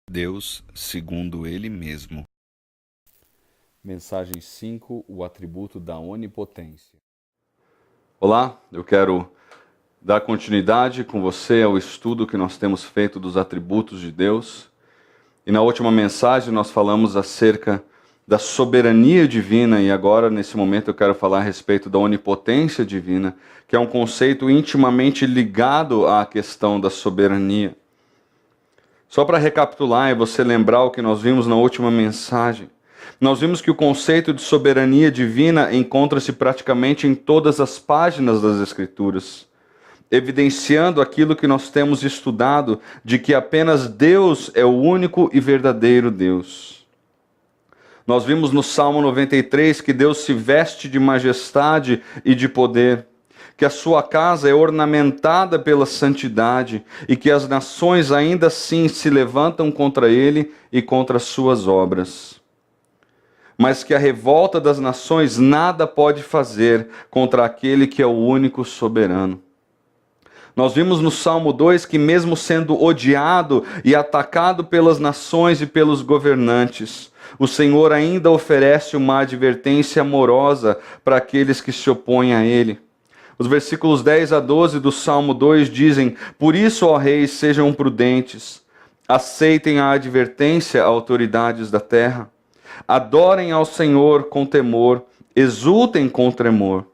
Deus segundo Ele mesmo. Mensagem 5, o atributo da onipotência. Olá, eu quero dar continuidade com você ao estudo que nós temos feito dos atributos de Deus. E na última mensagem nós falamos acerca da soberania divina e agora, nesse momento, eu quero falar a respeito da onipotência divina, que é um conceito intimamente ligado à questão da soberania. Só para recapitular e você lembrar o que nós vimos na última mensagem, nós vimos que o conceito de soberania divina encontra-se praticamente em todas as páginas das Escrituras, evidenciando aquilo que nós temos estudado, de que apenas Deus é o único e verdadeiro Deus. Nós vimos no Salmo 93 que Deus se veste de majestade e de poder, que a sua casa é ornamentada pela santidade e que as nações ainda assim se levantam contra ele e contra as suas obras. Mas que a revolta das nações nada pode fazer contra aquele que é o único soberano. Nós vimos no Salmo 2 que mesmo sendo odiado e atacado pelas nações e pelos governantes, o Senhor ainda oferece uma advertência amorosa para aqueles que se opõem a ele. Os versículos 10 a 12 do Salmo 2 dizem: Por isso, ó reis, sejam prudentes, aceitem a advertência, autoridades da terra, adorem ao Senhor com temor, exultem com tremor.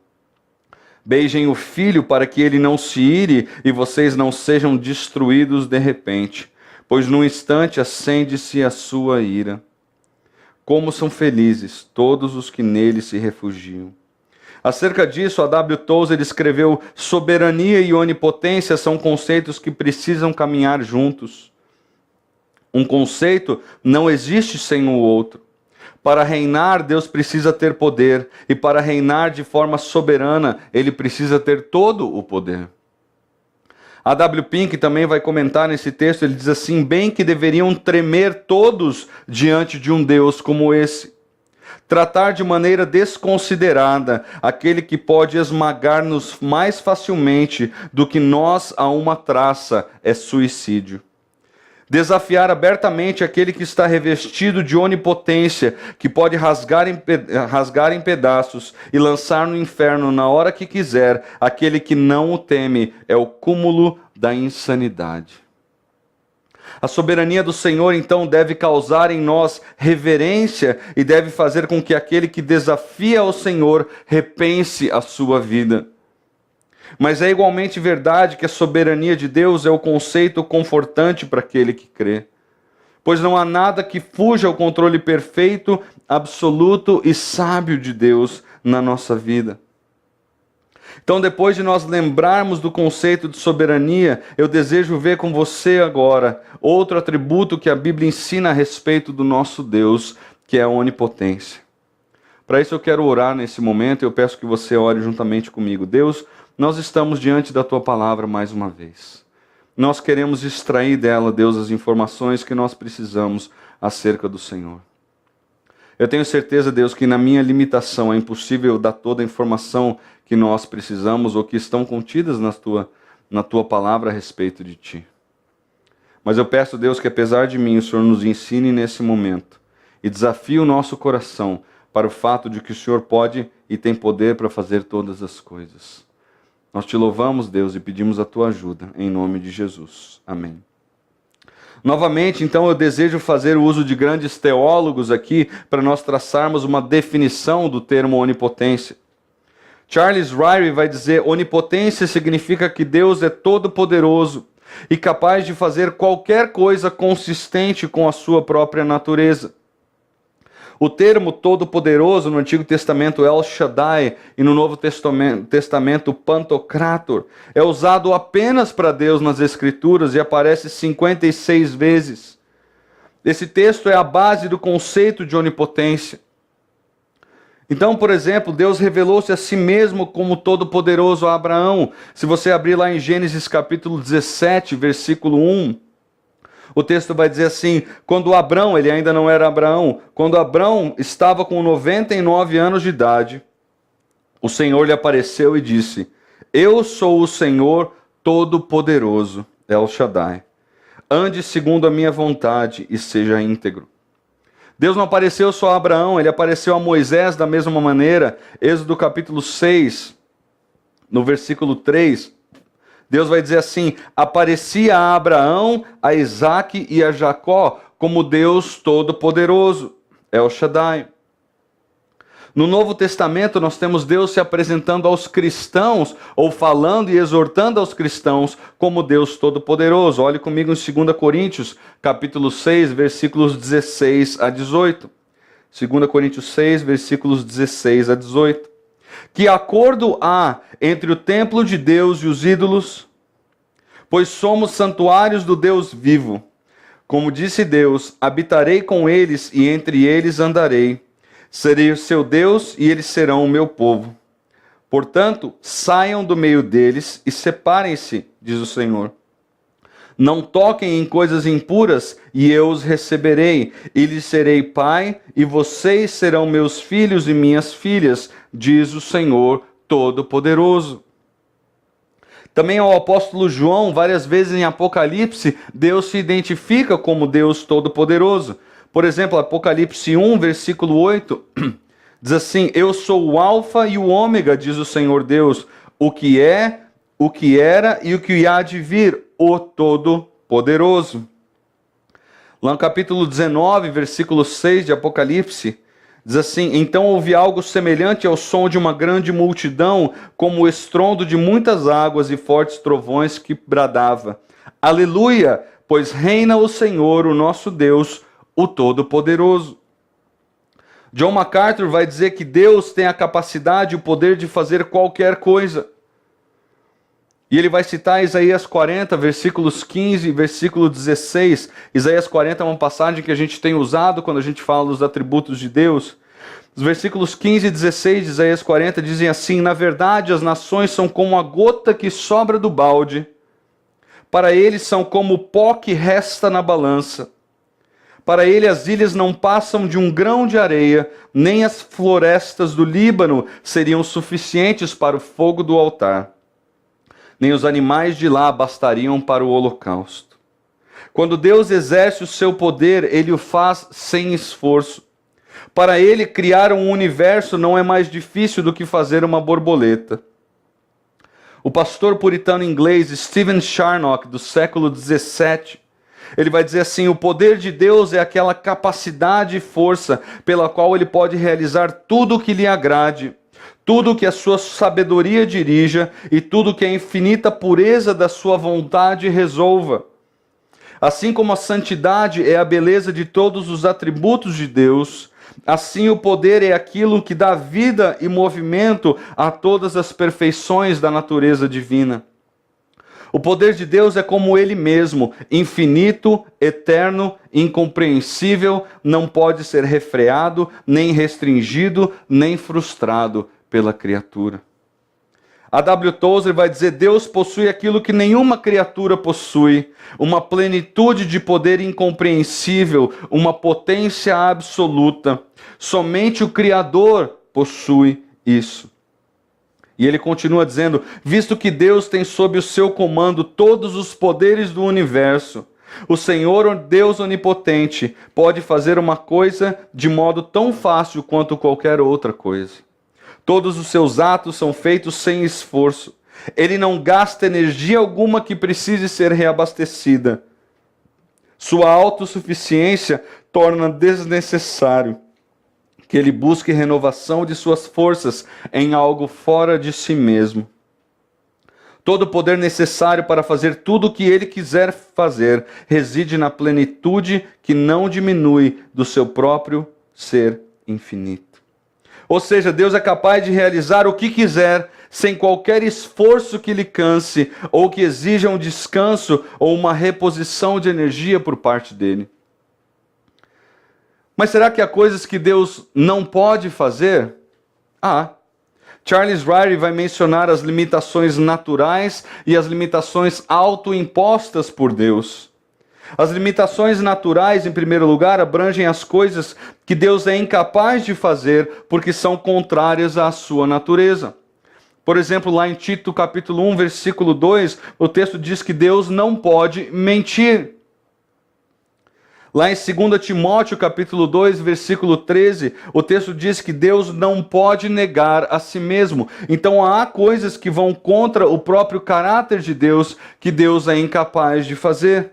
Beijem o filho para que ele não se ire e vocês não sejam destruídos de repente, pois num instante acende-se a sua ira. Como são felizes todos os que nele se refugiam. Acerca disso, a W. Tozer escreveu: soberania e onipotência são conceitos que precisam caminhar juntos. Um conceito não existe sem o outro. Para reinar, Deus precisa ter poder, e para reinar de forma soberana, ele precisa ter todo o poder. A W. Pink também vai comentar nesse texto, ele diz assim: bem que deveriam tremer todos diante de um Deus como esse. Tratar de maneira desconsiderada aquele que pode esmagar-nos mais facilmente do que nós a uma traça é suicídio. Desafiar abertamente aquele que está revestido de onipotência, que pode rasgar em pedaços e lançar no inferno na hora que quiser, aquele que não o teme, é o cúmulo da insanidade. A soberania do Senhor, então, deve causar em nós reverência e deve fazer com que aquele que desafia ao Senhor repense a sua vida. Mas é igualmente verdade que a soberania de Deus é o conceito confortante para aquele que crê. Pois não há nada que fuja ao controle perfeito, absoluto e sábio de Deus na nossa vida. Então, depois de nós lembrarmos do conceito de soberania, eu desejo ver com você agora outro atributo que a Bíblia ensina a respeito do nosso Deus, que é a onipotência. Para isso eu quero orar nesse momento e eu peço que você ore juntamente comigo. Deus, nós estamos diante da Tua palavra mais uma vez. Nós queremos extrair dela, Deus, as informações que nós precisamos acerca do Senhor. Eu tenho certeza, Deus, que na minha limitação é impossível dar toda a informação que nós precisamos ou que estão contidas na tua palavra a respeito de Ti. Mas eu peço, Deus, que apesar de mim, o Senhor nos ensine nesse momento e desafie o nosso coração para o fato de que o Senhor pode e tem poder para fazer todas as coisas. Nós Te louvamos, Deus, e pedimos a Tua ajuda, em nome de Jesus. Amém. Novamente, então, eu desejo fazer uso de grandes teólogos aqui para nós traçarmos uma definição do termo onipotência. Charles Ryrie vai dizer: onipotência significa que Deus é todo-poderoso e capaz de fazer qualquer coisa consistente com a sua própria natureza. O termo todo-poderoso no Antigo Testamento El Shaddai e no Novo Testamento Pantocrator é usado apenas para Deus nas Escrituras e aparece 56 vezes. Esse texto é a base do conceito de onipotência. Então, por exemplo, Deus revelou-se a si mesmo como todo-poderoso a Abraão. Se você abrir lá em Gênesis capítulo 17, versículo 1, o texto vai dizer assim: quando Abrão, ele ainda não era Abraão, quando Abrão estava com 99 anos de idade, o Senhor lhe apareceu e disse: Eu sou o Senhor Todo-Poderoso, El Shaddai. ande segundo a minha vontade e seja íntegro. Deus não apareceu só a Abraão, ele apareceu a Moisés da mesma maneira. Êxodo capítulo 6, no versículo 3, Deus vai dizer assim: aparecia a Abraão, a Isaque e a Jacó como Deus Todo-Poderoso, El Shaddai. No Novo Testamento nós temos Deus se apresentando aos cristãos, ou falando e exortando aos cristãos como Deus Todo-Poderoso. Olhe comigo em 2 Coríntios, capítulo 6, versículos 16 a 18. 2 Coríntios 6, versículos 16 a 18. Que acordo há entre o templo de Deus e os ídolos? Pois somos santuários do Deus vivo. Como disse Deus, habitarei com eles e entre eles andarei. Serei o seu Deus e eles serão o meu povo. Portanto, saiam do meio deles e separem-se, diz o Senhor. Não toquem em coisas impuras e eu os receberei. E lhes serei pai e vocês serão meus filhos e minhas filhas, diz o Senhor Todo-Poderoso. Também ao apóstolo João, várias vezes em Apocalipse, Deus se identifica como Deus Todo-Poderoso. Por exemplo, Apocalipse 1, versículo 8, diz assim: eu sou o alfa e o ômega, diz o Senhor Deus, o que é, o que era e o que há de vir, o Todo-Poderoso. Lá no capítulo 19, versículo 6 de Apocalipse, diz assim: então ouvi algo semelhante ao som de uma grande multidão, como o estrondo de muitas águas e fortes trovões que bradava: aleluia, pois reina o Senhor, o nosso Deus, o Todo-Poderoso. John MacArthur vai dizer que Deus tem a capacidade e o poder de fazer qualquer coisa. E ele vai citar Isaías 40, versículos 15 e versículo 16. Isaías 40 é uma passagem que a gente tem usado quando a gente fala dos atributos de Deus. Os versículos 15 e 16 de Isaías 40 dizem assim: na verdade, as nações são como a gota que sobra do balde. Para eles são como o pó que resta na balança. Para ele as ilhas não passam de um grão de areia, nem as florestas do Líbano seriam suficientes para o fogo do altar. Nem os animais de lá bastariam para o holocausto. Quando Deus exerce o seu poder, ele o faz sem esforço. Para ele, criar um universo não é mais difícil do que fazer uma borboleta. O pastor puritano inglês Stephen Charnock, do século 17, ele vai dizer assim: o poder de Deus é aquela capacidade e força pela qual ele pode realizar tudo o que lhe agrade, tudo o que a sua sabedoria dirija e tudo o que a infinita pureza da sua vontade resolva. Assim como a santidade é a beleza de todos os atributos de Deus, assim o poder é aquilo que dá vida e movimento a todas as perfeições da natureza divina. O poder de Deus é como Ele mesmo, infinito, eterno, incompreensível, não pode ser refreado, nem restringido, nem frustrado pela criatura. A W. Tozer vai dizer: Deus possui aquilo que nenhuma criatura possui, uma plenitude de poder incompreensível, uma potência absoluta. Somente o Criador possui isso. E ele continua dizendo: visto que Deus tem sob o seu comando todos os poderes do universo, o Senhor, Deus onipotente, pode fazer uma coisa de modo tão fácil quanto qualquer outra coisa. Todos os seus atos são feitos sem esforço. Ele não gasta energia alguma que precise ser reabastecida. Sua autossuficiência torna desnecessário que ele busque renovação de suas forças em algo fora de si mesmo. Todo o poder necessário para fazer tudo o que ele quiser fazer reside na plenitude que não diminui do seu próprio ser infinito. Ou seja, Deus é capaz de realizar o que quiser sem qualquer esforço que lhe canse ou que exija um descanso ou uma reposição de energia por parte dele. Mas será que há coisas que Deus não pode fazer? Charles Ryrie vai mencionar as limitações naturais e as limitações autoimpostas por Deus. As limitações naturais, em primeiro lugar, abrangem as coisas que Deus é incapaz de fazer porque são contrárias à sua natureza. Por exemplo, lá em Tito capítulo 1, versículo 2, o texto diz que Deus não pode mentir. Lá em 2 Timóteo, capítulo 2, versículo 13, o texto diz que Deus não pode negar a si mesmo. Então há coisas que vão contra o próprio caráter de Deus que Deus é incapaz de fazer.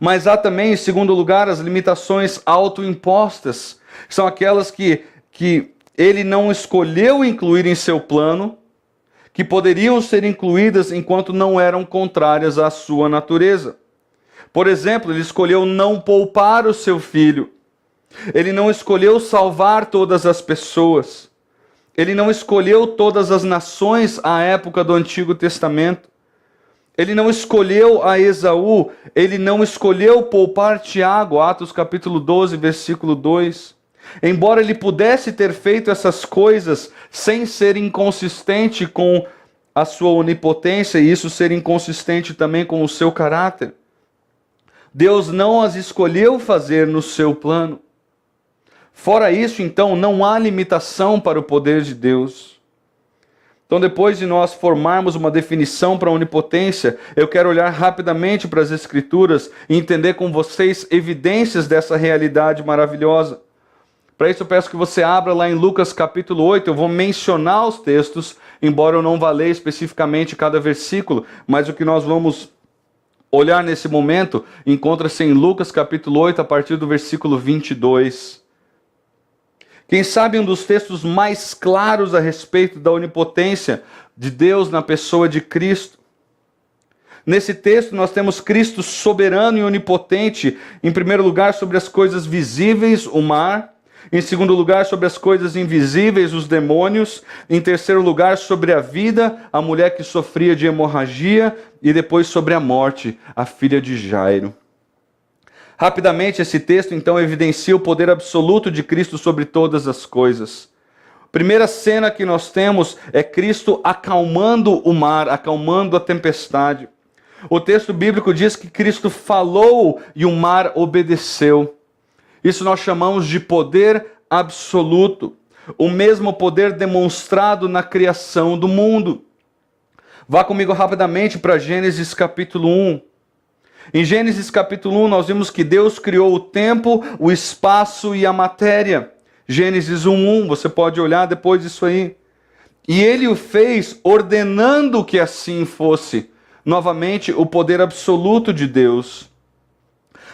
Mas há também, em segundo lugar, as limitações autoimpostas. São aquelas que ele não escolheu incluir em seu plano, que poderiam ser incluídas enquanto não eram contrárias à sua natureza. Por exemplo, ele escolheu não poupar o seu filho. Ele não escolheu salvar todas as pessoas. Ele não escolheu todas as nações à época do Antigo Testamento. Ele não escolheu a Esaú. Ele não escolheu poupar Tiago, Atos capítulo 12, versículo 2. Embora ele pudesse ter feito essas coisas sem ser inconsistente com a sua onipotência e isso ser inconsistente também com o seu caráter, Deus não as escolheu fazer no seu plano. Fora isso, então, não há limitação para o poder de Deus. Então, depois de nós formarmos uma definição para a onipotência, eu quero olhar rapidamente para as Escrituras e entender com vocês evidências dessa realidade maravilhosa. Para isso, eu peço que você abra lá em Lucas capítulo 8. Eu vou mencionar os textos, embora eu não vá ler especificamente cada versículo, mas o que nós vamos olhar nesse momento encontra-se em Lucas capítulo 8, a partir do versículo 22. Quem sabe um dos textos mais claros a respeito da onipotência de Deus na pessoa de Cristo. Nesse texto nós temos Cristo soberano e onipotente, em primeiro lugar sobre as coisas visíveis, o mar. Em segundo lugar, sobre as coisas invisíveis, os demônios. Em terceiro lugar, sobre a vida, a mulher que sofria de hemorragia. E depois sobre a morte, a filha de Jairo. Rapidamente, esse texto então evidencia o poder absoluto de Cristo sobre todas as coisas. A primeira cena que nós temos é Cristo acalmando o mar, acalmando a tempestade. O texto bíblico diz que Cristo falou e o mar obedeceu. Isso nós chamamos de poder absoluto, o mesmo poder demonstrado na criação do mundo. Vá comigo rapidamente para Gênesis capítulo 1. Em Gênesis capítulo 1 nós vimos que Deus criou o tempo, o espaço e a matéria. Gênesis 1:1, você pode olhar depois disso aí. E ele o fez ordenando que assim fosse. Novamente, o poder absoluto de Deus.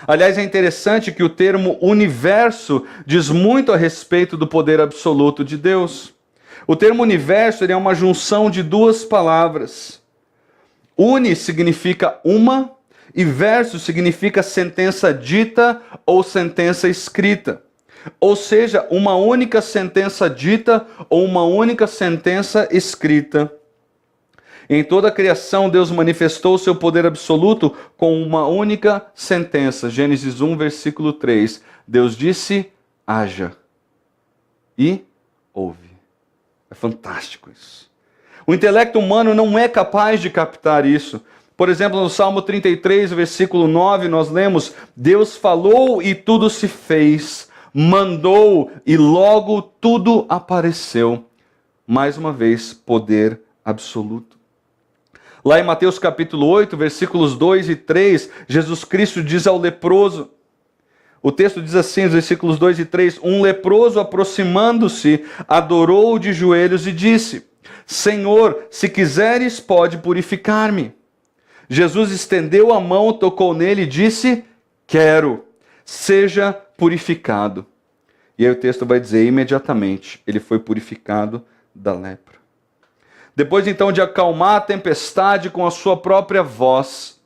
Aliás, é interessante que o termo universo diz muito a respeito do poder absoluto de Deus. O termo universo ele é uma junção de duas palavras. Uni significa uma e verso significa sentença dita ou sentença escrita. Ou seja, uma única sentença dita ou uma única sentença escrita. Em toda a criação, Deus manifestou o seu poder absoluto com uma única sentença. Gênesis 1, versículo 3. Deus disse, haja. E houve. É fantástico isso. O intelecto humano não é capaz de captar isso. Por exemplo, no Salmo 33, versículo 9, nós lemos, Deus falou e tudo se fez, mandou e logo tudo apareceu. Mais uma vez, poder absoluto. Lá em Mateus capítulo 8, versículos 2 e 3, Jesus Cristo diz ao leproso, o texto diz assim, os versículos 2 e 3, um leproso aproximando-se, adorou de joelhos e disse, Senhor, se quiseres, pode purificar-me. Jesus estendeu a mão, tocou nele e disse, quero, seja purificado. E aí o texto vai dizer, imediatamente, ele foi purificado da lepra. Depois então de acalmar a tempestade com a sua própria voz,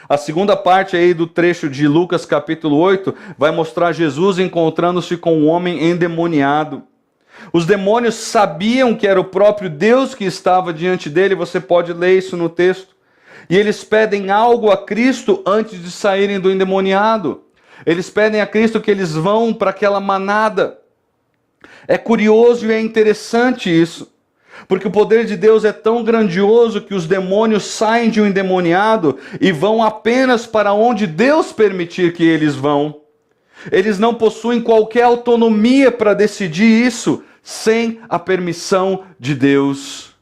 a segunda parte aí do trecho de Lucas capítulo 8 vai mostrar Jesus encontrando-se com um homem endemoniado. Os demônios sabiam que era o próprio Deus que estava diante dele, você pode ler isso no texto. E eles pedem algo a Cristo antes de saírem do endemoniado. Eles pedem a Cristo que eles vão para aquela manada. É curioso e é interessante isso. Porque o poder de Deus é tão grandioso que os demônios saem de um endemoniado e vão apenas para onde Deus permitir que eles vão. Eles não possuem qualquer autonomia para decidir isso sem a permissão de Deus.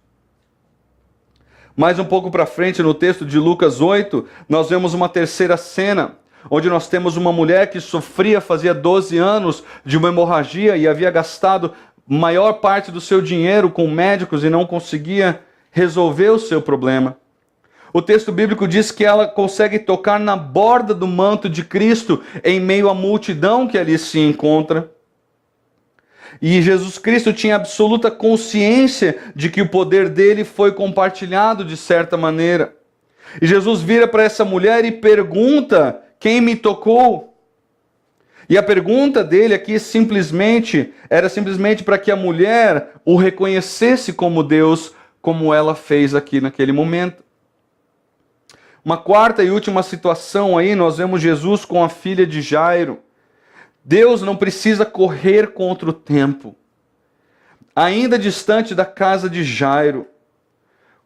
Mais um pouco para frente, no texto de Lucas 8, nós vemos uma terceira cena. onde nós temos uma mulher que sofria fazia 12 anos de uma hemorragia e havia gastado maior parte do seu dinheiro com médicos e não conseguia resolver o seu problema. O texto bíblico diz que ela consegue tocar na borda do manto de Cristo em meio à multidão que ali se encontra. E Jesus Cristo tinha absoluta consciência de que o poder dele foi compartilhado de certa maneira. E Jesus vira para essa mulher e pergunta: quem me tocou? E a pergunta dele aqui era simplesmente para que a mulher o reconhecesse como Deus, como ela fez aqui naquele momento. Uma quarta e última situação aí, nós vemos Jesus com a filha de Jairo. Deus não precisa correr contra o tempo. Ainda distante da casa de Jairo,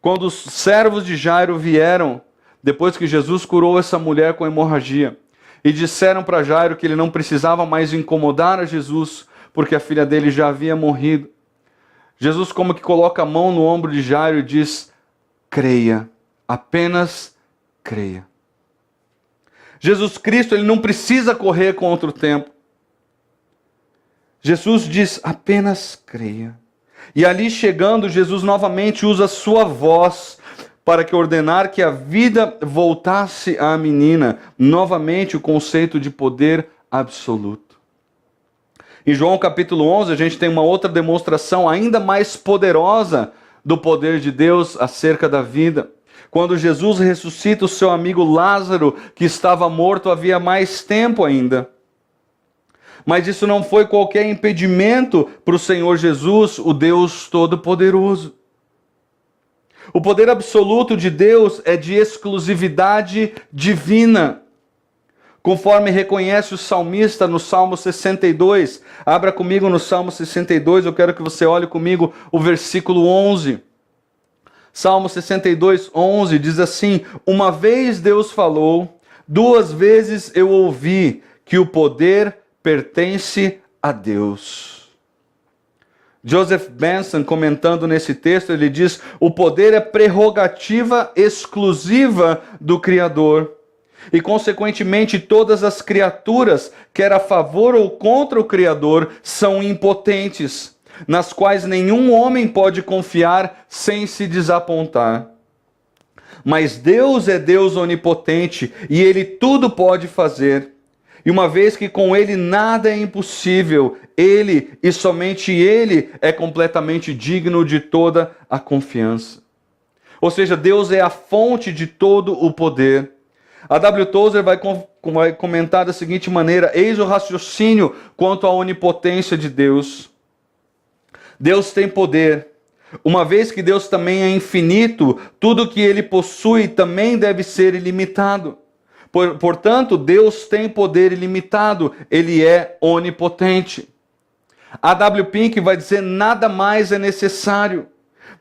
quando os servos de Jairo vieram, depois que Jesus curou essa mulher com hemorragia, e disseram para Jairo que ele não precisava mais incomodar a Jesus, porque a filha dele já havia morrido. Jesus como que coloca a mão no ombro de Jairo e diz: creia, apenas creia. Jesus Cristo, ele não precisa correr contra o tempo. Jesus diz: apenas creia. E ali chegando, Jesus novamente usa sua voz para que ordenar que a vida voltasse à menina. Novamente o conceito de poder absoluto. Em João capítulo 11, a gente tem uma outra demonstração ainda mais poderosa do poder de Deus acerca da vida. Quando Jesus ressuscita o seu amigo Lázaro, que estava morto havia mais tempo ainda. Mas isso não foi qualquer impedimento para o Senhor Jesus, o Deus Todo-Poderoso. O poder absoluto de Deus é de exclusividade divina. Conforme reconhece o salmista no Salmo 62. Abra comigo no Salmo 62, eu quero que você olhe comigo o versículo 11. Salmo 62, 11 diz assim: uma vez Deus falou, duas vezes eu ouvi que o poder pertence a Deus. Joseph Benson, comentando nesse texto, ele diz: o poder é prerrogativa exclusiva do Criador. E, consequentemente, todas as criaturas, quer a favor ou contra o Criador, são impotentes, nas quais nenhum homem pode confiar sem se desapontar. Mas Deus é Deus onipotente e Ele tudo pode fazer. E uma vez que com Ele nada é impossível, Ele e somente Ele é completamente digno de toda a confiança. Ou seja, Deus é a fonte de todo o poder. A W. Tozer vai comentar da seguinte maneira: eis o raciocínio quanto à onipotência de Deus. Deus tem poder. Uma vez que Deus também é infinito, tudo que Ele possui também deve ser ilimitado. Portanto, Deus tem poder ilimitado, Ele é onipotente. A W. Pink vai dizer: nada mais é necessário.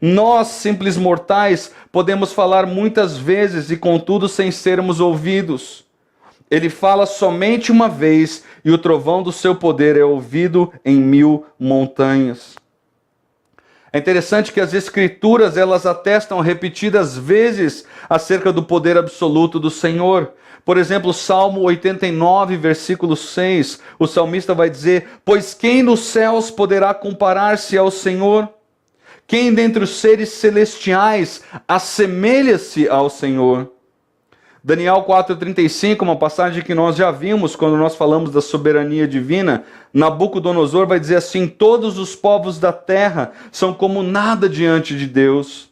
Nós, simples mortais, podemos falar muitas vezes e contudo sem sermos ouvidos. Ele fala somente uma vez e o trovão do seu poder é ouvido em 1000 montanhas. É interessante que as Escrituras, elas atestam repetidas vezes acerca do poder absoluto do Senhor. Por exemplo, Salmo 89, versículo 6, o salmista vai dizer: pois quem nos céus poderá comparar-se ao Senhor? Quem dentre os seres celestiais assemelha-se ao Senhor? Daniel 4,35, uma passagem que nós já vimos quando nós falamos da soberania divina. Nabucodonosor vai dizer assim: todos os povos da terra são como nada diante de Deus.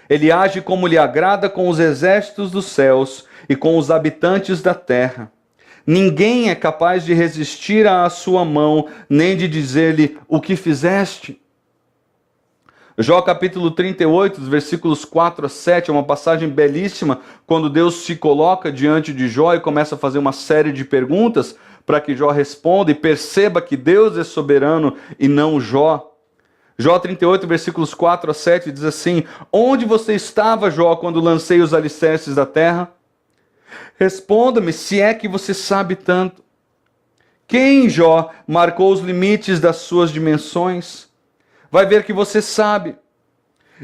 Ele age como lhe agrada com os exércitos dos céus e com os habitantes da terra. Ninguém é capaz de resistir à sua mão, nem de dizer-lhe: o que fizeste? Jó capítulo 38, versículos 4 a 7, é uma passagem belíssima, quando Deus se coloca diante de Jó e começa a fazer uma série de perguntas para que Jó responda e perceba que Deus é soberano e não Jó. Jó 38, versículos 4 a 7 diz assim: onde você estava, Jó, quando lancei os alicerces da terra? Responda-me, se é que você sabe tanto. Quem, Jó, marcou os limites das suas dimensões? Vai ver que você sabe.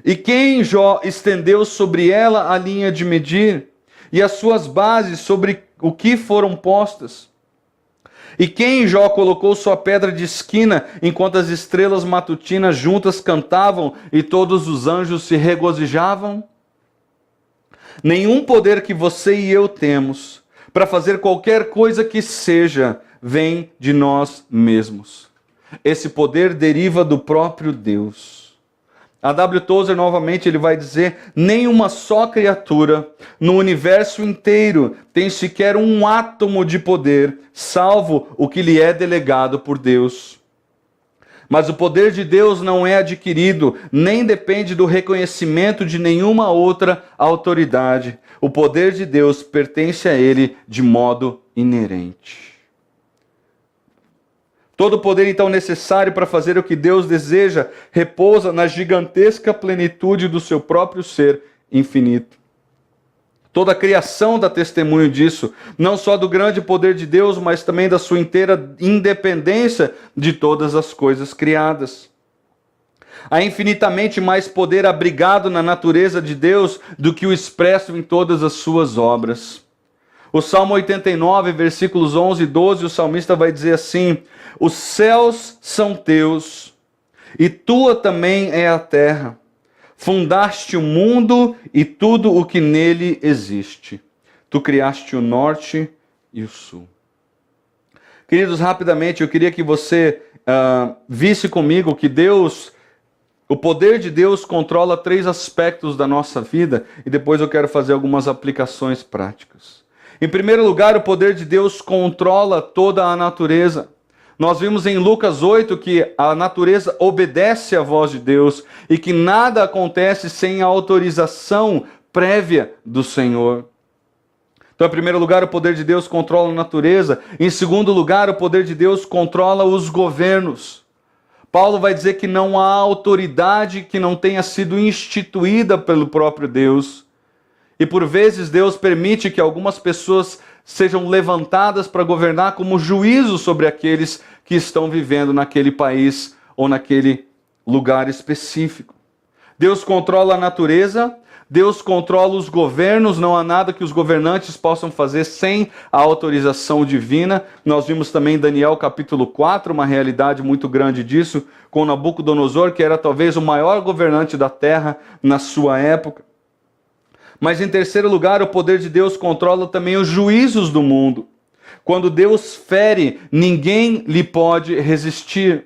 E quem, Jó, estendeu sobre ela a linha de medir? E as suas bases sobre o que foram postas? E quem, Jó, colocou sua pedra de esquina, enquanto as estrelas matutinas juntas cantavam e todos os anjos se regozijavam? Nenhum poder que você e eu temos para fazer qualquer coisa que seja, vem de nós mesmos. Esse poder deriva do próprio Deus. A W. Tozer, novamente, ele vai dizer: nenhuma só criatura no universo inteiro tem sequer um átomo de poder, salvo o que lhe é delegado por Deus. Mas o poder de Deus não é adquirido, nem depende do reconhecimento de nenhuma outra autoridade. O poder de Deus pertence a Ele de modo inerente. Todo o poder, então, necessário para fazer o que Deus deseja repousa na gigantesca plenitude do seu próprio ser infinito. Toda a criação dá testemunho disso, não só do grande poder de Deus, mas também da sua inteira independência de todas as coisas criadas. Há infinitamente mais poder abrigado na natureza de Deus do que o expresso em todas as suas obras. O Salmo 89, versículos 11 e 12, o salmista vai dizer assim: os céus são teus, e tua também é a terra. Fundaste o mundo e tudo o que nele existe. Tu criaste o norte e o sul. Queridos, rapidamente, eu queria que você visse comigo que o poder de Deus controla 3 aspectos da nossa vida, e depois eu quero fazer algumas aplicações práticas. Em primeiro lugar, o poder de Deus controla toda a natureza. Nós vimos em Lucas 8 que a natureza obedece à voz de Deus e que nada acontece sem a autorização prévia do Senhor. Então, em primeiro lugar, o poder de Deus controla a natureza. Em segundo lugar, o poder de Deus controla os governos. Paulo vai dizer que não há autoridade que não tenha sido instituída pelo próprio Deus. E por vezes Deus permite que algumas pessoas sejam levantadas para governar como juízo sobre aqueles que estão vivendo naquele país ou naquele lugar específico. Deus controla a natureza, Deus controla os governos, não há nada que os governantes possam fazer sem a autorização divina. Nós vimos também em Daniel capítulo 4, uma realidade muito grande disso, com Nabucodonosor, que era talvez o maior governante da terra na sua época. Mas em terceiro lugar, o poder de Deus controla também os juízos do mundo. Quando Deus fere, ninguém lhe pode resistir.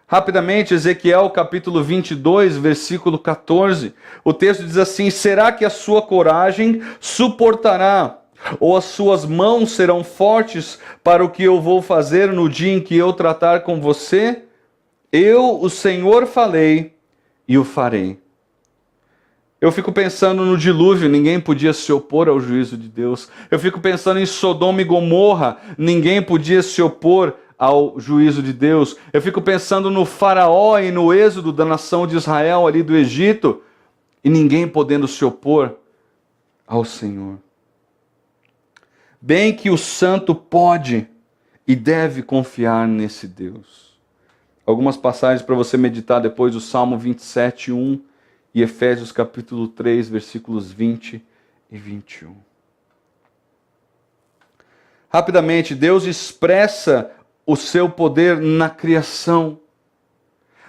Rapidamente, Ezequiel capítulo 22, versículo 14. O texto diz assim: será que a sua coragem suportará, ou as suas mãos serão fortes para o que eu vou fazer no dia em que eu tratar com você? Eu, o Senhor, falei e o farei. Eu fico pensando no dilúvio, ninguém podia se opor ao juízo de Deus. Eu fico pensando em Sodoma e Gomorra, ninguém podia se opor ao juízo de Deus. Eu fico pensando no Faraó e no êxodo da nação de Israel ali do Egito, e ninguém podendo se opor ao Senhor. Bem que o santo pode e deve confiar nesse Deus. Algumas passagens para você meditar depois do Salmo 27, 1. E Efésios capítulo 3, versículos 20 e 21. Rapidamente, Deus expressa o seu poder na criação.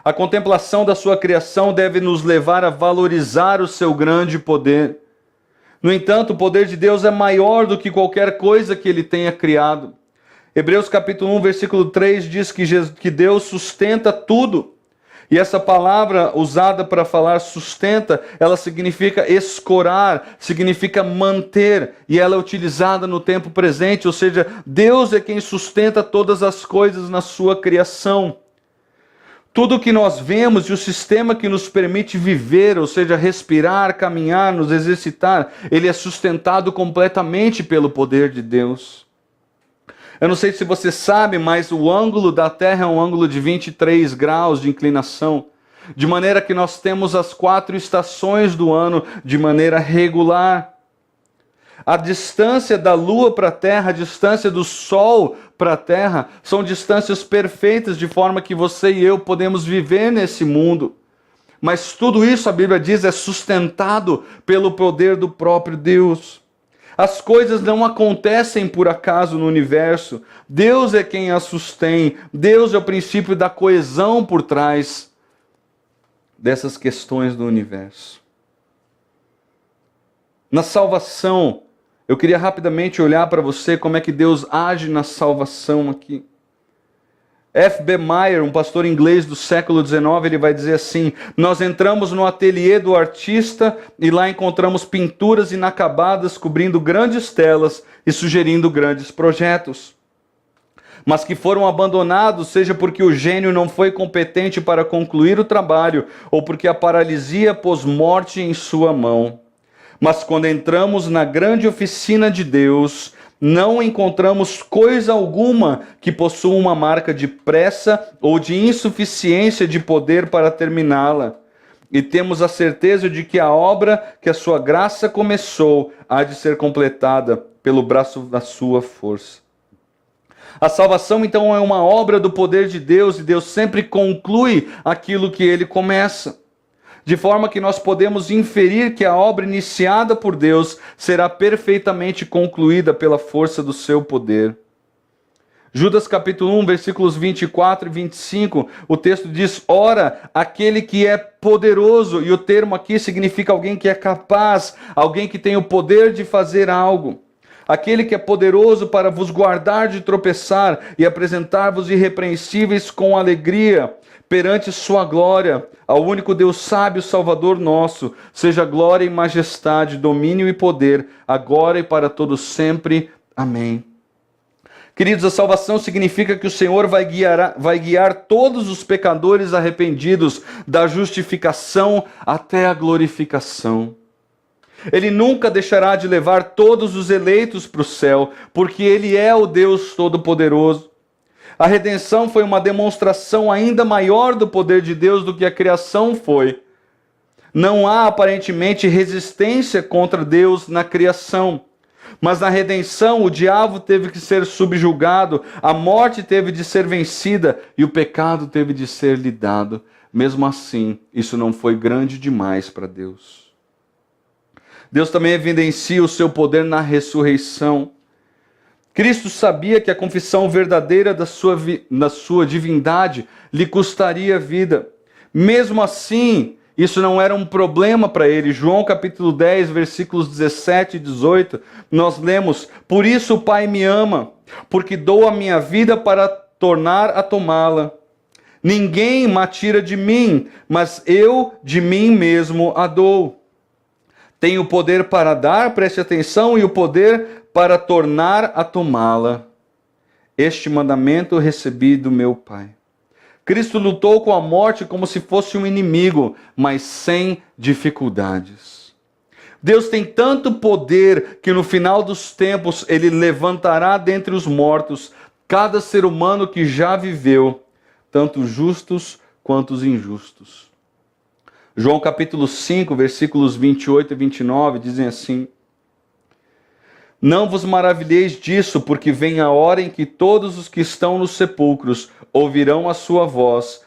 A contemplação da sua criação deve nos levar a valorizar o seu grande poder. No entanto, o poder de Deus é maior do que qualquer coisa que ele tenha criado. Hebreus capítulo 1, versículo 3 diz que Deus sustenta tudo. E essa palavra usada para falar sustenta, ela significa escorar, significa manter, e ela é utilizada no tempo presente, ou seja, Deus é quem sustenta todas as coisas na sua criação. Tudo que nós vemos e o sistema que nos permite viver, ou seja, respirar, caminhar, nos exercitar, ele é sustentado completamente pelo poder de Deus. Eu não sei se você sabe, mas o ângulo da Terra é um ângulo de 23 graus de inclinação, de maneira que nós temos as 4 estações do ano de maneira regular. A distância da Lua para a Terra, a distância do Sol para a Terra, são distâncias perfeitas, de forma que você e eu podemos viver nesse mundo. Mas tudo isso, a Bíblia diz, é sustentado pelo poder do próprio Deus. As coisas não acontecem por acaso no universo. Deus é quem as sustém. Deus é o princípio da coesão por trás dessas questões do universo. Na salvação, eu queria rapidamente olhar para você como é que Deus age na salvação aqui. F.B. Meyer, um pastor inglês do século XIX, ele vai dizer assim: nós entramos no ateliê do artista e lá encontramos pinturas inacabadas cobrindo grandes telas e sugerindo grandes projetos, mas que foram abandonados, seja porque o gênio não foi competente para concluir o trabalho ou porque a paralisia pôs morte em sua mão. Mas quando entramos na grande oficina de Deus, não encontramos coisa alguma que possua uma marca de pressa ou de insuficiência de poder para terminá-la. E temos a certeza de que a obra que a sua graça começou há de ser completada pelo braço da sua força. A salvação, então, é uma obra do poder de Deus e Deus sempre conclui aquilo que ele começa. De forma que nós podemos inferir que a obra iniciada por Deus será perfeitamente concluída pela força do seu poder. Judas capítulo 1, versículos 24 e 25, o texto diz: ora, aquele que é poderoso, e o termo aqui significa alguém que é capaz, alguém que tem o poder de fazer algo. Aquele que é poderoso para vos guardar de tropeçar e apresentar-vos irrepreensíveis com alegria perante sua glória, ao único Deus sábio, Salvador nosso, seja glória e majestade, domínio e poder, agora e para todos sempre. Amém. Queridos, a salvação significa que o Senhor vai guiar todos os pecadores arrependidos da justificação até a glorificação. Ele nunca deixará de levar todos os eleitos para o céu, porque Ele é o Deus Todo-Poderoso. A redenção foi uma demonstração ainda maior do poder de Deus do que a criação foi. Não há aparentemente resistência contra Deus na criação. Mas na redenção o diabo teve que ser subjugado, a morte teve de ser vencida e o pecado teve de ser lidado. Mesmo assim, isso não foi grande demais para Deus. Deus também evidencia o seu poder na ressurreição. Cristo sabia que a confissão verdadeira da sua divindade lhe custaria a vida. Mesmo assim, isso não era um problema para ele. João capítulo 10, versículos 17 e 18, nós lemos: por isso o Pai me ama, porque dou a minha vida para tornar a tomá-la. Ninguém me tira de mim, mas eu de mim mesmo a dou. Tenho o poder para dar, preste atenção, e o poder para tornar a tomá-la. Este mandamento recebi do meu Pai. Cristo lutou com a morte como se fosse um inimigo, mas sem dificuldades. Deus tem tanto poder que no final dos tempos Ele levantará dentre os mortos cada ser humano que já viveu, tanto os justos quanto os injustos. João capítulo 5, versículos 28 e 29 dizem assim: não vos maravilheis disso, porque vem a hora em que todos os que estão nos sepulcros ouvirão a sua voz,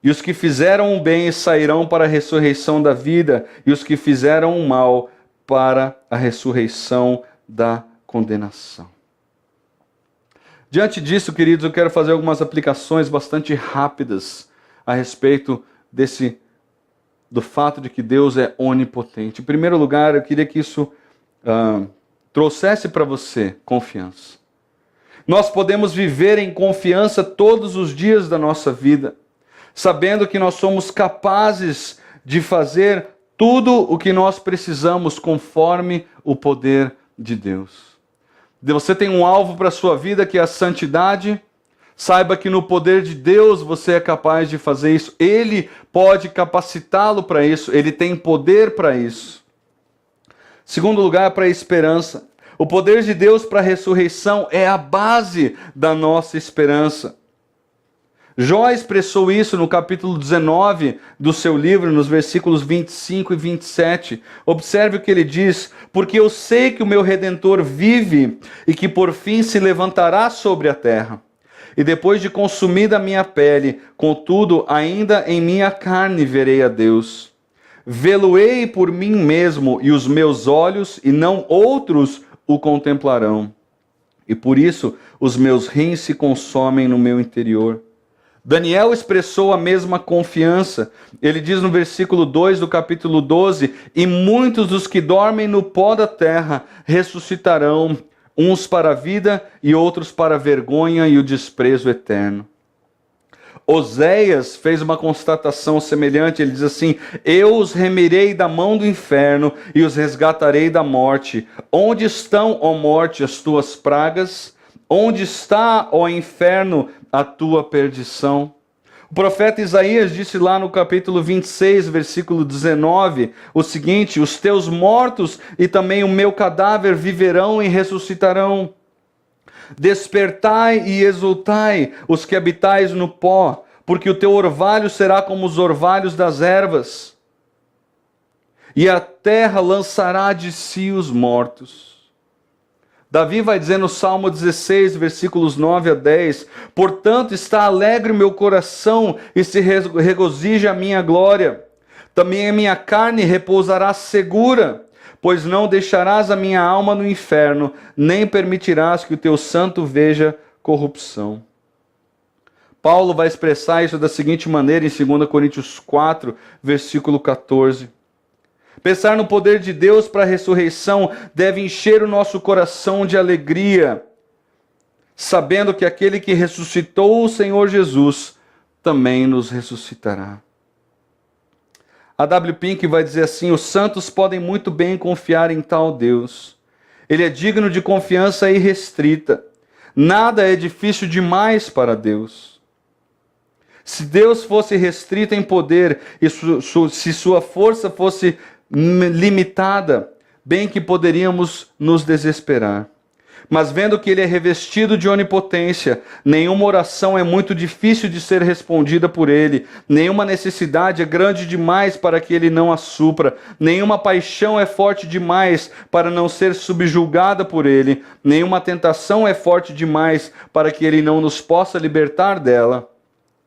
e os que fizeram o bem sairão para a ressurreição da vida, e os que fizeram o mal para a ressurreição da condenação. Diante disso, queridos, eu quero fazer algumas aplicações bastante rápidas a respeito do fato de que Deus é onipotente. Em primeiro lugar, eu queria que isso trouxesse para você confiança. Nós podemos viver em confiança todos os dias da nossa vida, sabendo que nós somos capazes de fazer tudo o que nós precisamos conforme o poder de Deus. Você tem um alvo para a sua vida que é a santidade. Saiba que no poder de Deus você é capaz de fazer isso. Ele pode capacitá-lo para isso. Ele tem poder para isso. Segundo lugar, para a esperança. O poder de Deus para a ressurreição é a base da nossa esperança. Jó expressou isso no capítulo 19 do seu livro, nos versículos 25 e 27. Observe o que ele diz: porque eu sei que o meu Redentor vive e que por fim se levantará sobre a terra. E depois de consumida a minha pele, contudo, ainda em minha carne verei a Deus. vê-lo-ei por mim mesmo, e os meus olhos, e não outros, o contemplarão. E por isso os meus rins se consomem no meu interior. Daniel expressou a mesma confiança. Ele diz no versículo 2 do capítulo 12: e muitos dos que dormem no pó da terra ressuscitarão, uns para a vida e outros para a vergonha e o desprezo eterno. Oséias fez uma constatação semelhante. Ele diz assim: eu os remirei da mão do inferno e os resgatarei da morte. Onde estão, ó morte, as tuas pragas? Onde está, ó inferno, a tua perdição? O profeta Isaías disse lá no capítulo 26, versículo 19, o seguinte: os teus mortos e também o meu cadáver viverão e ressuscitarão. Despertai e exultai, os que habitais no pó, porque o teu orvalho será como os orvalhos das ervas, e a terra lançará de si os mortos. Davi vai dizer no Salmo 16, versículos 9 a 10, portanto está alegre o meu coração e se regozija a minha glória. Também a minha carne repousará segura, pois não deixarás a minha alma no inferno, nem permitirás que o teu santo veja corrupção. Paulo vai expressar isso da seguinte maneira em 2 Coríntios 4, versículo 14. Pensar no poder de Deus para a ressurreição deve encher o nosso coração de alegria, sabendo que aquele que ressuscitou o Senhor Jesus também nos ressuscitará. A W. Pink vai dizer assim: os santos podem muito bem confiar em tal Deus. Ele é digno de confiança irrestrita. Nada é difícil demais para Deus. Se Deus fosse restrito em poder e se sua força fosse limitada, bem que poderíamos nos desesperar. Mas vendo que ele é revestido de onipotência, nenhuma oração é muito difícil de ser respondida por ele, nenhuma necessidade é grande demais para que ele não a supra, nenhuma paixão é forte demais para não ser subjugada por ele, nenhuma tentação é forte demais para que ele não nos possa libertar dela,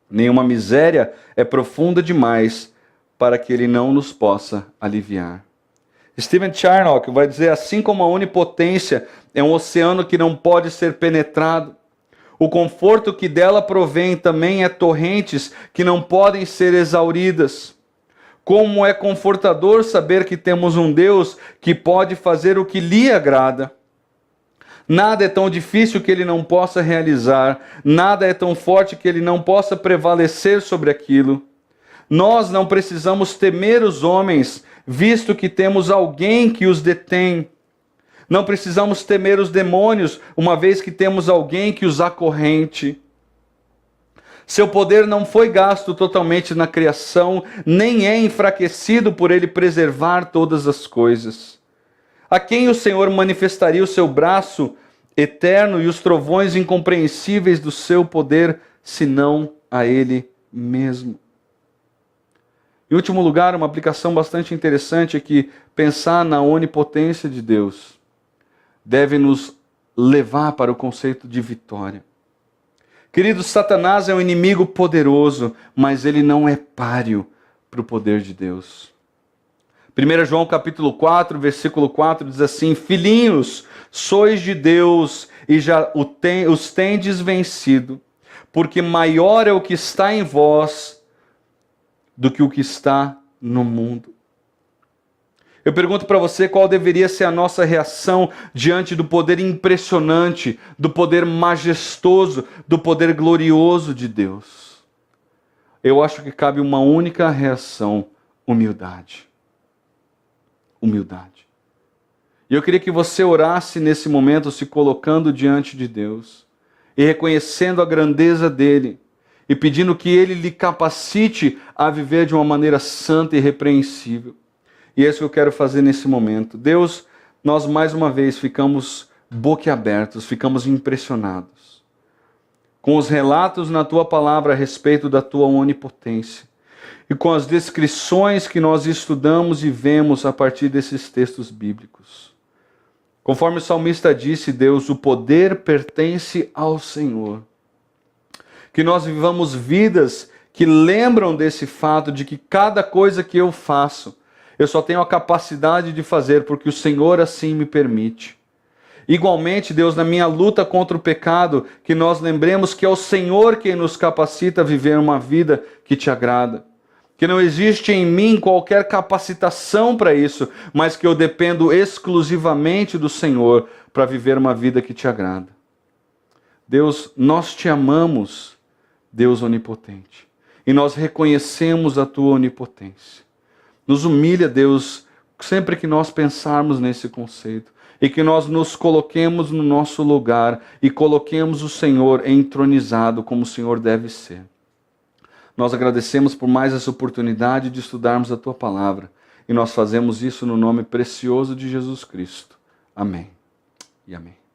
nenhuma miséria é profunda demais para que ele não nos possa aliviar. Stephen Charnock vai dizer: assim como a onipotência é um oceano que não pode ser penetrado, o conforto que dela provém também é torrentes que não podem ser exauridas. Como é confortador saber que temos um Deus que pode fazer o que lhe agrada. Nada é tão difícil que ele não possa realizar, nada é tão forte que ele não possa prevalecer sobre aquilo. Nós não precisamos temer os homens, visto que temos alguém que os detém. Não precisamos temer os demônios, uma vez que temos alguém que os acorrente. Seu poder não foi gasto totalmente na criação, nem é enfraquecido por ele preservar todas as coisas. A quem o Senhor manifestaria o seu braço eterno e os trovões incompreensíveis do seu poder, senão a ele mesmo? Em último lugar, uma aplicação bastante interessante é que pensar na onipotência de Deus deve nos levar para o conceito de vitória. Queridos, Satanás é um inimigo poderoso, mas ele não é páreo para o poder de Deus. 1 João capítulo 4, versículo 4 diz assim: filhinhos, sois de Deus e já os tendes vencido, porque maior é o que está em vós do que o que está no mundo. Eu pergunto para você qual deveria ser a nossa reação diante do poder impressionante, do poder majestoso, do poder glorioso de Deus. Eu acho que cabe uma única reação: humildade. Humildade. E eu queria que você orasse nesse momento, se colocando diante de Deus e reconhecendo a grandeza dele, e pedindo que ele lhe capacite a viver de uma maneira santa e irrepreensível. E é isso que eu quero fazer nesse momento. Deus, nós mais uma vez ficamos boquiabertos, ficamos impressionados com os relatos na tua palavra a respeito da tua onipotência e com as descrições que nós estudamos e vemos a partir desses textos bíblicos. Conforme o salmista disse, Deus, o poder pertence ao Senhor. Que nós vivamos vidas que lembram desse fato de que cada coisa que eu faço Eu só tenho a capacidade de fazer porque o Senhor assim me permite. Igualmente, Deus, na minha luta contra o pecado, que nós lembremos que é o Senhor quem nos capacita a viver uma vida que te agrada. Que não existe em mim qualquer capacitação para isso, mas que eu dependo exclusivamente do Senhor para viver uma vida que te agrada. Deus, nós te amamos, Deus onipotente, e nós reconhecemos a tua onipotência. Nos humilha, Deus, sempre que nós pensarmos nesse conceito, e que nós nos coloquemos no nosso lugar e coloquemos o Senhor entronizado como o Senhor deve ser. Nós agradecemos por mais essa oportunidade de estudarmos a tua palavra, e nós fazemos isso no nome precioso de Jesus Cristo. Amém e amém.